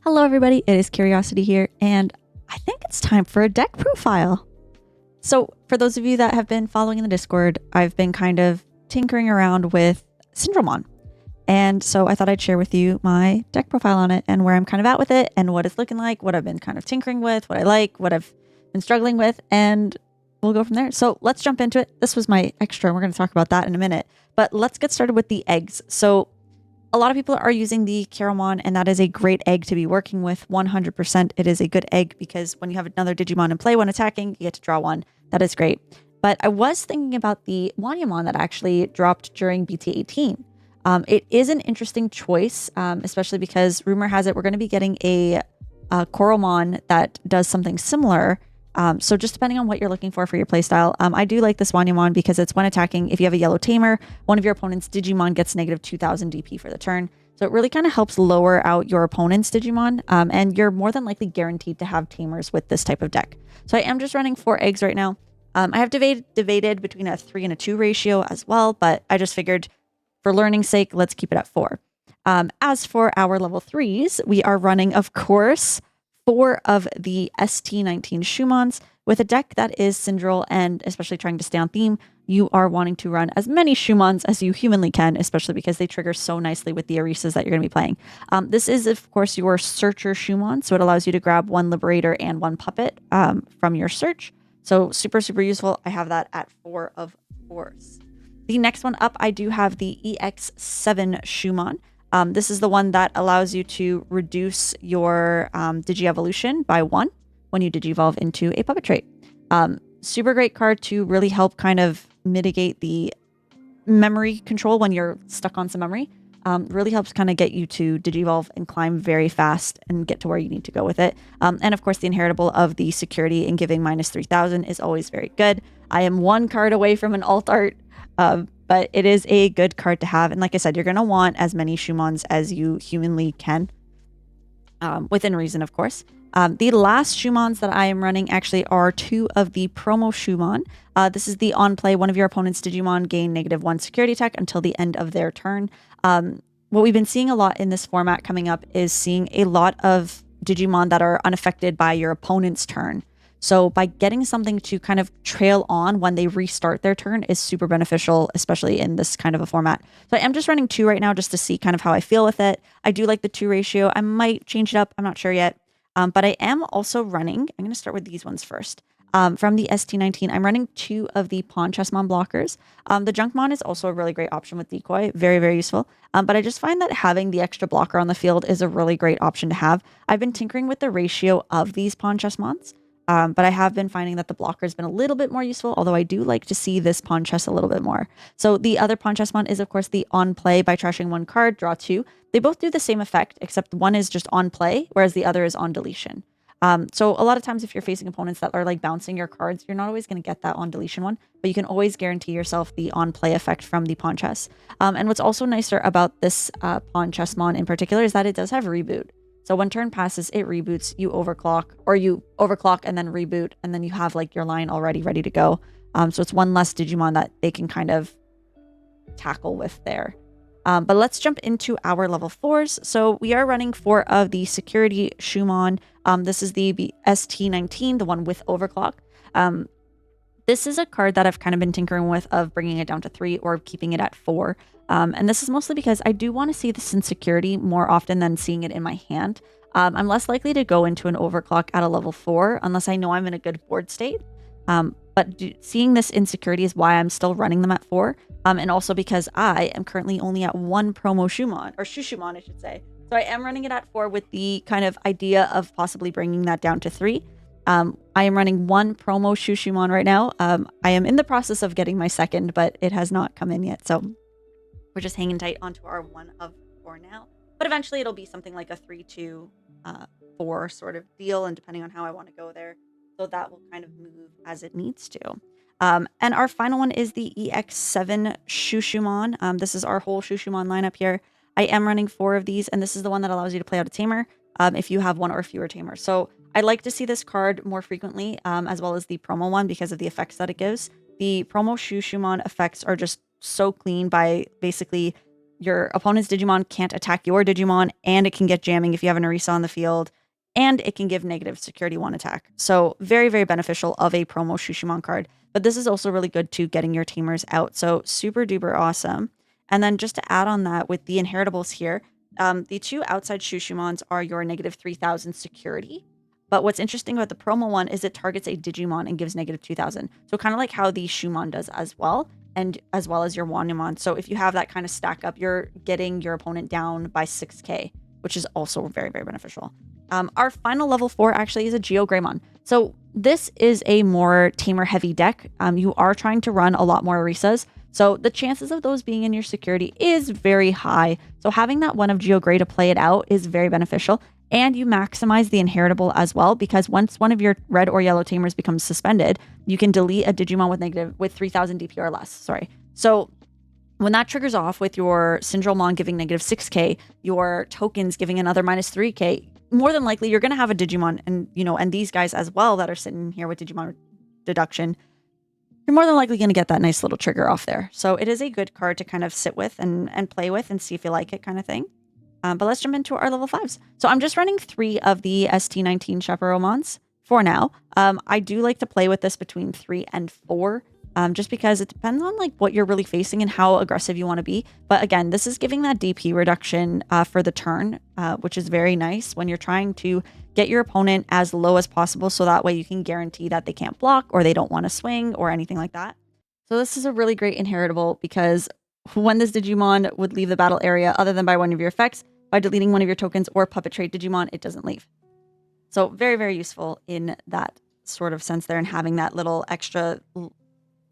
Hello everybody, it is Curiosity here, and I think it's time for a deck profile. So for those of you that have been following in the Discord, I've been kind of tinkering around with Cendrillmon. And so I thought I'd share with you my deck profile on it and where I'm kind of at with it and what it's looking like, what I've been kind of tinkering with, what I like, what I've been struggling with, and we'll go from there. So let's jump into it. This was my extra, and we're going to talk about that in a minute. But let's get started with the eggs. So a lot of people are using the Cendrillmon, and that is a great egg to be working with. 100%. It is a good egg because when you have another Digimon in play when attacking, you get to draw one. That is great. But I was thinking about the Wanyamon that actually dropped during BT18. It is an interesting choice, especially because rumor has it we're going to be getting a Coromon that does something similar. So just depending on what you're looking for your playstyle, I do like this Wanyamon because it's when attacking, if you have a yellow tamer, one of your opponent's Digimon gets negative 2000 DP for the turn. So it really kind of helps lower out your opponent's Digimon, and you're more than likely guaranteed to have tamers with this type of deck. So I am just running 4 eggs right now. I have divided between a 3 and a 2 ratio as well, but I just figured for learning's sake, let's keep it at 4. As for our level 3s, we are running, of course, 4 of the ST19 Shumons with a deck that is Cendrill, and especially trying to stay on theme, you are wanting to run as many Shumons as you humanly can, especially because they trigger so nicely with the Arisas that you're going to be playing. This is, of course, your Searcher Shumon, so it allows you to grab 1 Liberator and 1 Puppet from your search. So super, super useful. I have that at 4 of 4s. The next one up, I do have the EX7 Shumon. This is the one that allows you to reduce your Digi-Evolution by 1 when you Digi-Evolve into a Puppet trait. Super great card to really help kind of mitigate the memory control when you're stuck on some memory. Really helps kind of get you to Digi-Evolve and climb very fast and get to where you need to go with it. And of course, the inheritable of the security and giving minus 3000 is always very good. I am 1 card away from an alt art, but it is a good card to have. And like I said, you're going to want as many Shumons as you humanly can, within reason, of course. The last Shumons that I am running actually are 2 of the promo Shumon. This is the on play, one of your opponent's Digimon gain -1 security attack until the end of their turn. What we've been seeing a lot in this format coming up is seeing a lot of Digimon that are unaffected by your opponent's turn. So by getting something to kind of trail on when they restart their turn is super beneficial, especially in this kind of a format. So I am just running 2 right now just to see kind of how I feel with it. I do like the 2 ratio. I might change it up. I'm not sure yet. But I am also running, I'm going to start with these ones first. From the ST19, I'm running 2 of the Pawn Chessmon blockers. The Junkmon is also a really great option with Decoy. Very, very useful. But I just find that having the extra blocker on the field is a really great option to have. I've been tinkering with the ratio of these Pawn Chessmons. But I have been finding that the blocker has been a little bit more useful, although I do like to see this pawn chess a little bit more. So the other pawn chessmon is, of course, the on play by trashing 1 card, draw 2. They both do the same effect, except one is just on play, whereas the other is on deletion. So a lot of times if you're facing opponents that are like bouncing your cards, you're not always going to get that on deletion one, but you can always guarantee yourself the on play effect from the pawn chess. And what's also nicer about this pawn chessmon in particular is that it does have reboot. So when turn passes, it reboots, you overclock, or you overclock and then reboot, and then you have like your line already ready to go. So it's 1 less Digimon that they can kind of tackle with there. But let's jump into our level 4s. So we are running 4 of the Security Shumon. This is the ST19, the one with overclock. This is a card that I've kind of been tinkering with, of bringing it down to 3 or keeping it at 4. And this is mostly because I do want to see this in security more often than seeing it in my hand. I'm less likely to go into an overclock at a level 4 unless I know I'm in a good board state. But seeing this in security is why I'm still running them at 4. And also because I am currently only at 1 promo Shumon, or Shushumon, I should say. So I am running it at 4 with the kind of idea of possibly bringing that down to 3. I am running 1 promo Shushumon right now. I am in the process of getting my second, but it has not come in yet. So we're just hanging tight onto our 1 of 4 now. But eventually it'll be something like a 3-2-4 sort of deal, and depending on how I want to go there. So that will kind of move as it needs to. And our final one is the EX7 Shushumon. This is our whole Shushumon lineup here. I am running 4 of these, and this is the one that allows you to play out a tamer if you have 1 or fewer tamers. So I like to see this card more frequently, as well as the promo one, because of the effects that it gives. The promo Shushumon effects are just so clean by basically your opponent's Digimon can't attack your Digimon, and it can get jamming if you have an Orisa on the field, and it can give negative security 1 attack. So very, very beneficial of a promo Shushimon card. But this is also really good to getting your tamers out. So super duper awesome. And then just to add on that with the inheritables here, the 2 outside Shushimons are your negative 3,000 security. But what's interesting about the promo one is it targets a Digimon and gives negative 2,000. So kind of like how the Shumon does as well, and as well as your Wanyamon. So if you have that kind of stack up, you're getting your opponent down by 6k, which is also very, very beneficial. Our final level 4 actually is a Geogreymon. So this is a more tamer heavy deck. You are trying to run a lot more Orisas. So the chances of those being in your security is very high. So having that one of Geogray to play it out is very beneficial. And you maximize the inheritable as well, because once one of your red or yellow tamers becomes suspended, you can delete a Digimon with 3,000 DP or less. Sorry. So when that triggers off with your Cendrillmon giving negative 6k, your tokens giving another minus 3k, more than likely you're going to have a Digimon, and and these guys as well that are sitting here with Digimon deduction, you're more than likely going to get that nice little trigger off there. So it is a good card to kind of sit with and play with and see if you like it, kind of thing. But let's jump into our level 5s. So I'm just running 3 of the ST19 Chaperonemons for now. I do like to play with this between 3 and 4. Just because it depends on like what you're really facing and how aggressive you want to be. But again, this is giving that DP reduction for the turn, which is very nice when you're trying to get your opponent as low as possible. So that way you can guarantee that they can't block or they don't want to swing or anything like that. So this is a really great inheritable because when this Digimon would leave the battle area, other than by one of your effects, by deleting one of your tokens or puppet trait Digimon, it doesn't leave. So very, very useful in that sort of sense there and having that little extra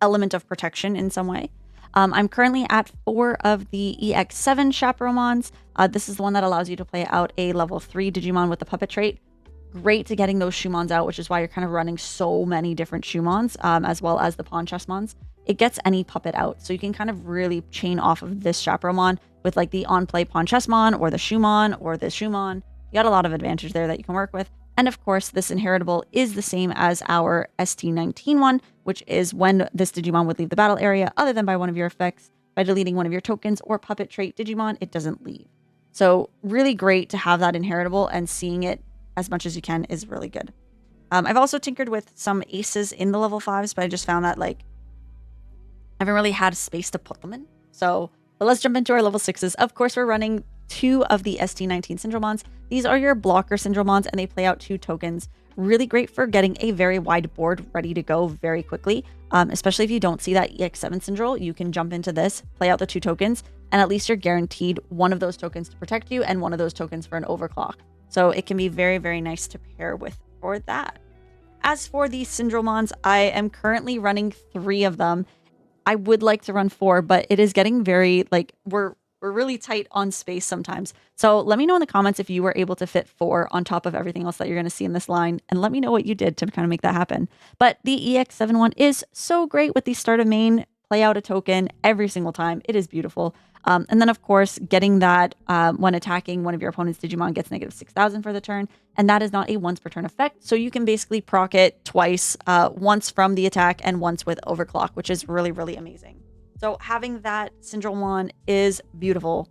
element of protection in some way. I'm currently at 4 of the EX7 Chaperonemons. This is the one that allows you to play out a level 3 Digimon with the puppet trait. Great to getting those Shumons out, which is why you're kind of running so many different Shumons, as well as the Pawn Chessmons. It gets any puppet out, so you can kind of really chain off of this Chaperomon with like the on-play Pawn Chessmon or the Shumon or the Shumon. You got a lot of advantage there that you can work with. And of course, this inheritable is the same as our ST19 one, which is when this Digimon would leave the battle area, other than by one of your effects, by deleting one of your tokens or puppet trait Digimon, it doesn't leave. So really great to have that inheritable, and seeing it as much as you can is really good. I've also tinkered with some aces in the level 5s, but I just found that like I haven't really had space to put them in. But let's jump into our level 6s. Of course, we're running 2 of the ST19 Cendrillmons. These are your blocker Cendrillmons, and they play out 2 tokens. Really great for getting a very wide board ready to go very quickly. Especially if you don't see that EX7 Cendrill, you can jump into this, play out the 2 tokens, and at least you're guaranteed one of those tokens to protect you and one of those tokens for an overclock. So it can be very, very nice to pair with for that. As for the Cendrillmons, I am currently running 3 of them. I would like to run 4, but it is getting very, like, we're really tight on space sometimes. So let me know in the comments if you were able to fit 4 on top of everything else that you're going to see in this line, and let me know what you did to kind of make that happen. But the EX7 one is so great with the start of main, play out a token every single time. It is beautiful. And then, of course, getting that when attacking one of your opponent's Digimon gets negative 6,000 for the turn. And that is not a once per turn effect. So you can basically proc it twice, once from the attack and once with overclock, which is really, really amazing. So having that Cendrillmon is beautiful.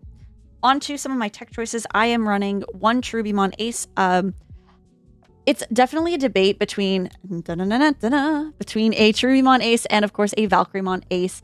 On to some of my tech choices. I am running 1 Cherubimon Ace. It's definitely a debate between a Cherubimon Ace and, of course, a Valkyremon Ace.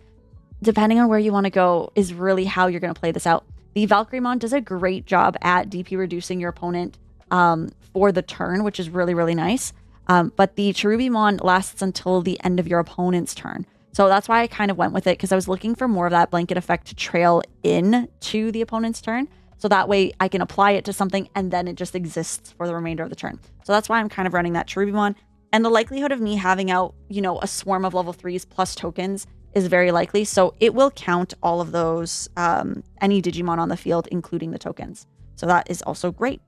Depending on where you want to go is really how you're going to play this out. The Valkyremon does a great job at DP reducing your opponent for the turn, which is really, really nice. But the Cherubimon lasts until the end of your opponent's turn. So that's why I kind of went with it, because I was looking for more of that blanket effect to trail in to the opponent's turn. So that way I can apply it to something and then it just exists for the remainder of the turn. So that's why I'm kind of running that Cherubimon. And the likelihood of me having out, a swarm of level 3s plus tokens is very likely. So it will count all of those, any Digimon on the field, including the tokens. So that is also great.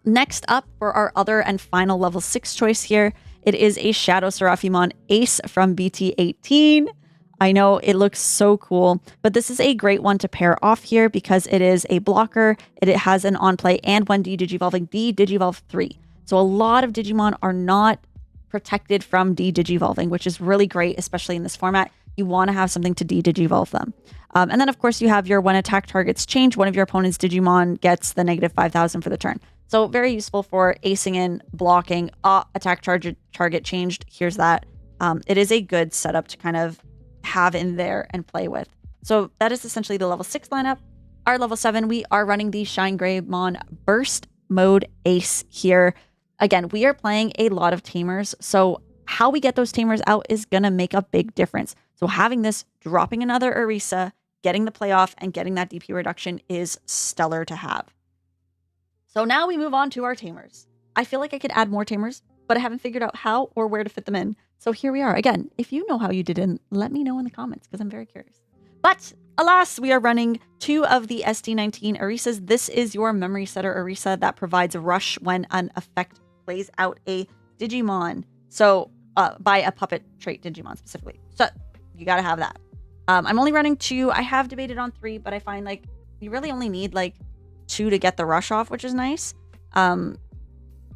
Next up for our other and final level 6 choice here, it is a Shadow Seraphimon Ace from BT18. I know it looks so cool, but this is a great one to pair off here because it is a blocker. It has an on play and when de-digivolving, de-digivolve 3. So a lot of Digimon are not protected from de-digivolving, which is really great, especially in this format. you want to have something to de-digivolve them. And then, of course, you have your when attack targets change, one of your opponent's Digimon gets the negative 5,000 for the turn. So very useful for acing in, blocking, attack target changed. Here's that. It is a good setup to kind of have in there and play with. So that is essentially the level 6 lineup. Our level 7, we are running the Shine-Greymon Burst Mode Ace here. Again, we are playing a lot of Tamers, so how we get those Tamers out is going to make a big difference. So having this, dropping another Orisa, getting the playoff, and getting that DP reduction is stellar to have. So now we move on to our Tamers. I feel like I could add more Tamers, but I haven't figured out how or where to fit them in. So here we are. Again, if you know how you did it, let me know in the comments because I'm very curious. But alas, we are running 2 of the SD19 Orisas. This is your Memory Setter Orisa that provides Rush when an effect plays out a Digimon. So by a puppet trait Digimon specifically. So you got to have that. I'm only running 2. I have debated on 3, but I find like you really only need like 2 to get the rush off, which is nice. But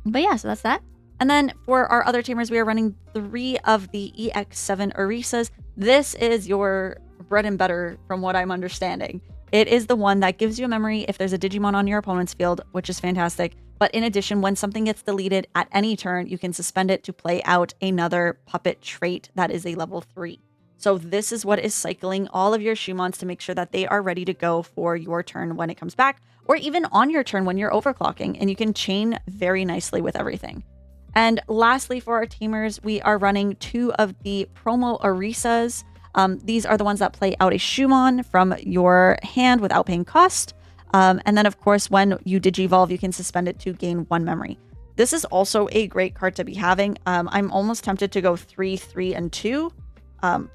yeah, so that's that. And then for our other Tamers, we are running 3 of the EX7 Orisas. This is your bread and butter from what I'm understanding. It is the one that gives you a memory if there's a Digimon on your opponent's field, which is fantastic. But in addition, when something gets deleted at any turn, you can suspend it to play out another puppet trait that is a level 3. So this is what is cycling all of your Shumons to make sure that they are ready to go for your turn when it comes back, or even on your turn when you're overclocking, and you can chain very nicely with everything. And lastly, for our Tamers, we are running 2 of the promo Orisas. These are the ones that play out a Shumon from your hand without paying cost. And then, of course, when you Digivolve, you can suspend it to gain 1 memory. This is also a great card to be having. I'm almost tempted to go 3, 3, and 2,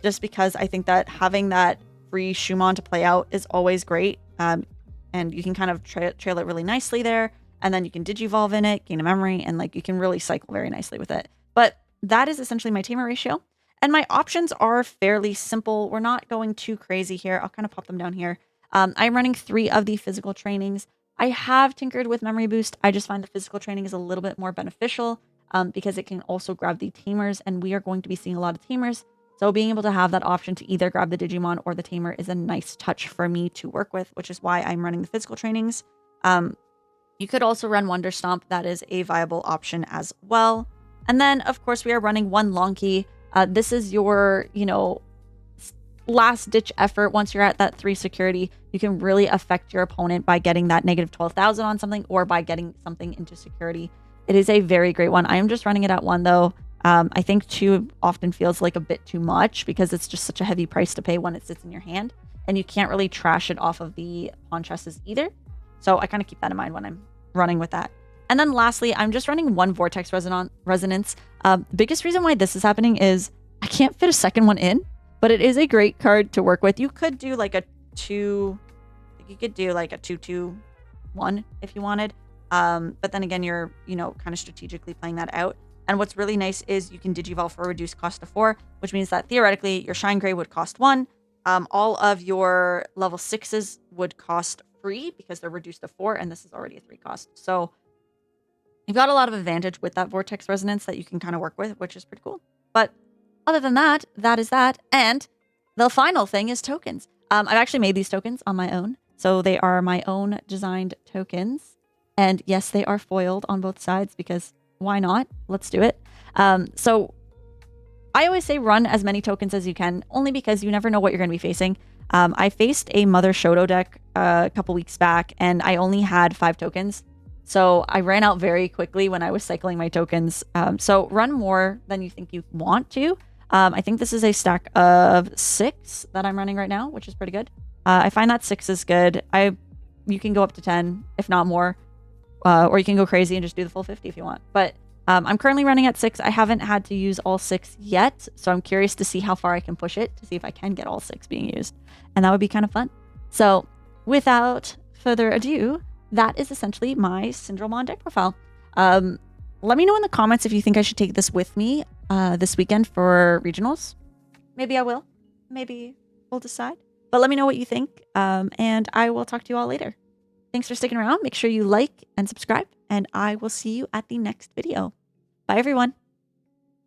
just because I think that having that free Shumon to play out is always great. And you can kind of trail it really nicely there. And then you can Digivolve in it, gain a memory, and like you can really cycle very nicely with it. But that is essentially my Tamer ratio. And my options are fairly simple. We're not going too crazy here. I'll kind of pop them down here. I'm running 3 of the physical trainings. I have tinkered with memory boost. I just find the physical training is a little bit more beneficial because it can also grab the Tamers, and we are going to be seeing a lot of Tamers. So being able to have that option to either grab the Digimon or the Tamer is a nice touch for me to work with, which is why I'm running the physical trainings. You could also run Wonder Stomp. That is a viable option as well. And then, of course, we are running 1 Lonky. This is your, last-ditch effort. Once you're at that 3 security, you can really affect your opponent by getting that negative 12,000 on something or by getting something into security. It is a very great one. I am just running it at 1, though. I think 2 often feels like a bit too much because it's just such a heavy price to pay when it sits in your hand. And you can't really trash it off of the pawn chests either. So I kind of keep that in mind when I'm running with that. And then lastly, I'm just running 1 Vortex Resonance. Biggest reason why this is happening is I can't fit a second one in, but it is a great card to work with. You could do like a 2, you could do like a 2-2-1 if you wanted. But then again, you're, kind of strategically playing that out. And what's really nice is you can Digivolve for a reduced cost of 4, which means that theoretically your Shine Gray would cost 1. All of your level 6s would cost free because they're reduced to 4, and this is already a 3 cost. So you've got a lot of advantage with that Vortex Resonance that you can kind of work with, which is pretty cool. But other than that, that is that. And the final thing is tokens. I've actually made these tokens on my own. So they are my own designed tokens. And yes, they are foiled on both sides because why not? Let's do it. So I always say run as many tokens as you can, only because you never know what you're going to be facing. I faced a Mother Shoto deck a couple weeks back, and I only had 5 tokens. So I ran out very quickly when I was cycling my tokens. So run more than you think you want to. I think this is a stack of 6 that I'm running right now, which is pretty good. I find that 6 is good. You can go up to 10, if not more. Or you can go crazy and just do the full 50 if you want. But I'm currently running at 6. I haven't had to use all 6 yet, so I'm curious to see how far I can push it to see if I can get all 6 being used. And that would be kind of fun. So without further ado, that is essentially my Cendrillmon deck profile. Let me know in the comments if you think I should take this with me this weekend for regionals. Maybe I will. Maybe we'll decide. But let me know what you think, and I will talk to you all later. Thanks for sticking around. Make sure you like and subscribe, and I will see you at the next video. Bye, everyone.